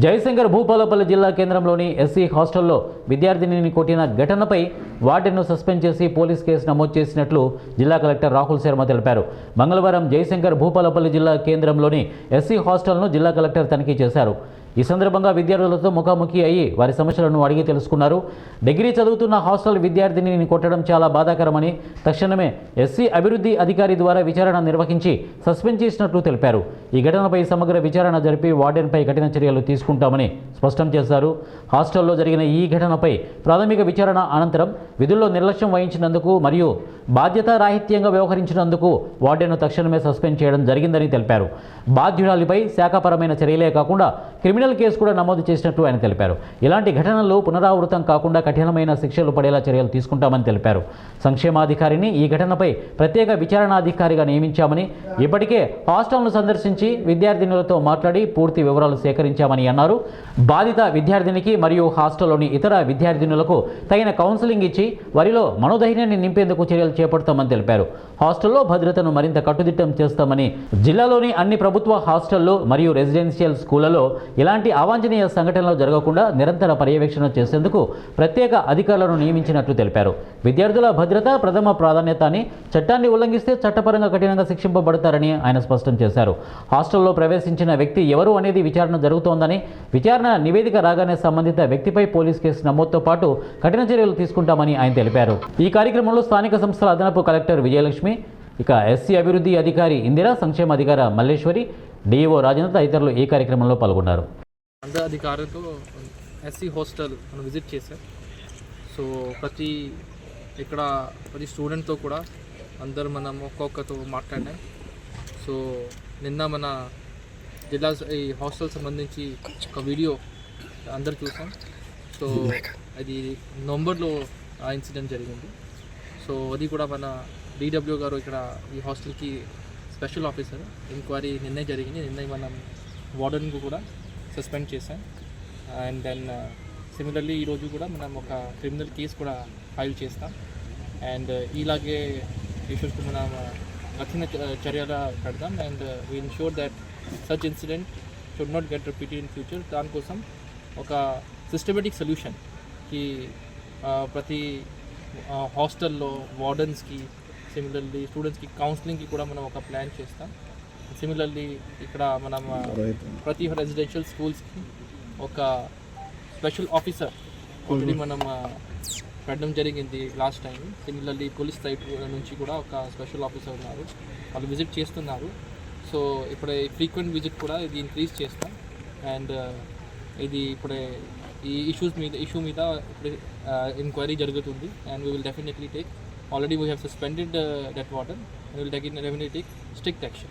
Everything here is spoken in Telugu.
జయశంకర్ భూపాలపల్లి జిల్లా కేంద్రంలోని ఎస్సీ హాస్టల్లో విద్యార్థినిని కొట్టిన ఘటనపై వార్డెన్ను సస్పెండ్ చేసి పోలీస్ కేసు నమోదు చేసినట్లు జిల్లా కలెక్టర్ రాహుల్ శర్మ తెలిపారు. మంగళవారం జయశంకర్ భూపాలపల్లి జిల్లా కేంద్రంలోని ఎస్సీ హాస్టల్ను జిల్లా కలెక్టర్ తనిఖీ చేశారు. ఈ సందర్భంగా విద్యార్థులతో ముఖాముఖి అయ్యి వారి సమస్యలను అడిగి తెలుసుకున్నారు. డిగ్రీ చదువుతున్న హాస్టల్ విద్యార్థినిని కొట్టడం చాలా బాధాకరమని, తక్షణమే ఎస్సీ అభివృద్ధి అధికారి ద్వారా విచారణ నిర్వహించి సస్పెండ్ చేసినట్లు తెలిపారు. ఈ ఘటనపై సమగ్ర విచారణ జరిపి వార్డెన్పై కఠిన చర్యలు తీసుకుంటామని స్పష్టం చేశారు. హాస్టల్లో జరిగిన ఈ ఘటనపై ప్రాథమిక విచారణ అనంతరం విధుల్లో నిర్లక్ష్యం వహించినందుకు మరియు బాధ్యతారాహిత్యంగా వ్యవహరించినందుకు వార్డెన్ను తక్షణమే సస్పెండ్ చేయడం జరిగిందని తెలిపారు. బాధ్యురాలిపై శాఖాపరమైన చర్యలే కాకుండా క్రిమినల్ కేసు కూడా నమోదు చేసినట్లు ఆయన తెలిపారు. ఇలాంటి ఘటనలు పునరావృతం కాకుండా కఠినమైన శిక్షలు పడేలా చర్యలు తీసుకుంటామని తెలిపారు. సంక్షేమాధికారిని ఈ ఘటనపై ప్రత్యేక విచారణాధికారిగా నియమించామని, ఇప్పటికే హాస్టల్ను సందర్శించి విద్యార్థినులతో మాట్లాడి పూర్తి వివరాలు సేకరించామని అన్నారు. బాధిత విద్యార్థినికి మరియు హాస్టల్లోని ఇతర విద్యార్థినులకు తగిన కౌన్సిలింగ్ ఇచ్చి వారిలో మనోధైర్యాన్ని నింపేందుకు చర్యలు చేపడతామని తెలిపారు. హాస్టల్లో భద్రతను మరింత కట్టుదిట్టం చేస్తామని, జిల్లాలోని అన్ని ప్రభుత్వ హాస్టళ్లు మరియు రెసిడెన్షియల్ స్కూళ్లలో ఇలాంటి అవాంఛనీయ సంఘటనలు జరగకుండా నిరంతర పర్యవేక్షణ చేసేందుకు ప్రత్యేక అధికారులను నియమించినట్లు తెలిపారు. విద్యార్థుల భద్రత ప్రథమ ప్రాధాన్యత అని, చట్టాన్ని ఉల్లంఘిస్తే చట్టపరంగా కఠినంగా శిక్షింపబడతారని ఆయన స్పష్టం చేశారు. హాస్టల్లో ప్రవేశించిన వ్యక్తి ఎవరు అనేది విచారణ జరుగుతోందని, విచారణ నివేదిక రాగానే సంబంధిత వ్యక్తిపై పోలీస్ కేసు నమోదుతో పాటు కఠిన చర్యలు తీసుకుంటామని ఆయన తెలిపారు. ఈ కార్యక్రమంలో స్థానిక సంస్థల అదనపు కలెక్టర్ విజయలక్ష్మి, ఇక ఎస్సీ అభివృద్ధి అధికారి ఇందిరా, సంక్షేమ అధికారి మల్లేశ్వరి, డిఈఓ రాజేంద్ర తదితరులు ఈ కార్యక్రమంలో పాల్గొన్నారు. అందరి అధికారులతో ఎస్సీ హాస్టల్ మనం విజిట్ చేశాం. సో ప్రతి స్టూడెంట్తో కూడా అందరు మనం ఒక్కొక్కతో మాట్లాడినాం. సో నిన్న మన జిల్లా ఈ హాస్టల్ సంబంధించి ఒక వీడియో అందరు చూసాం. సో అది నవంబర్లో ఆ ఇన్సిడెంట్ జరిగింది. సో అది కూడా మన డిడబ్ల్యూ గారు ఇక్కడ ఈ హాస్టల్కి స్పెషల్ ఆఫీసర్ ఎంక్వైరీ నిన్నే జరిగింది. నిన్న మనం వార్డెన్కు కూడా సస్పెండ్ చేశాం. అండ్ దెన్ సిమిలర్లీ ఈరోజు కూడా మనం ఒక క్రిమినల్ కేసు కూడా ఫైల్ చేస్తాం. అండ్ ఇలాగే ఇష్యూస్కి మనం కఠిన చర్యలు పెడతాం. And we ensure that such incident should not get repeated in future. దానికోసం ఒక సిస్టమేటిక్ సొల్యూషన్కి ప్రతి హాస్టల్లో వార్డెన్స్కి, సిమిలర్లీ స్టూడెంట్స్కి కౌన్సిలింగ్కి కూడా మనం ఒక ప్లాన్ చేస్తాం. సిమిలర్లీ ఇక్కడ మనం ప్రతి రెసిడెన్షియల్ స్కూల్స్కి ఒక స్పెషల్ ఆఫీసర్ ఆల్రెడీ మనం పెట్టడం జరిగింది last time. Similarly police side నుంచి కూడా ఒక స్పెషల్ ఆఫీసర్ ఉన్నారు, వాళ్ళు విజిట్ చేస్తున్నారు. సో ఇప్పుడే ఫ్రీక్వెంట్ విజిట్ కూడా ఇది ఇంక్రీజ్ చేస్తాం. అండ్ ఇది ఇప్పుడే ఈ ఇష్యూ మీద ఇప్పుడు ఎంక్వైరీ జరుగుతుంది. And we will definitely take, already we have suspended that warden and we will definitely take strict action.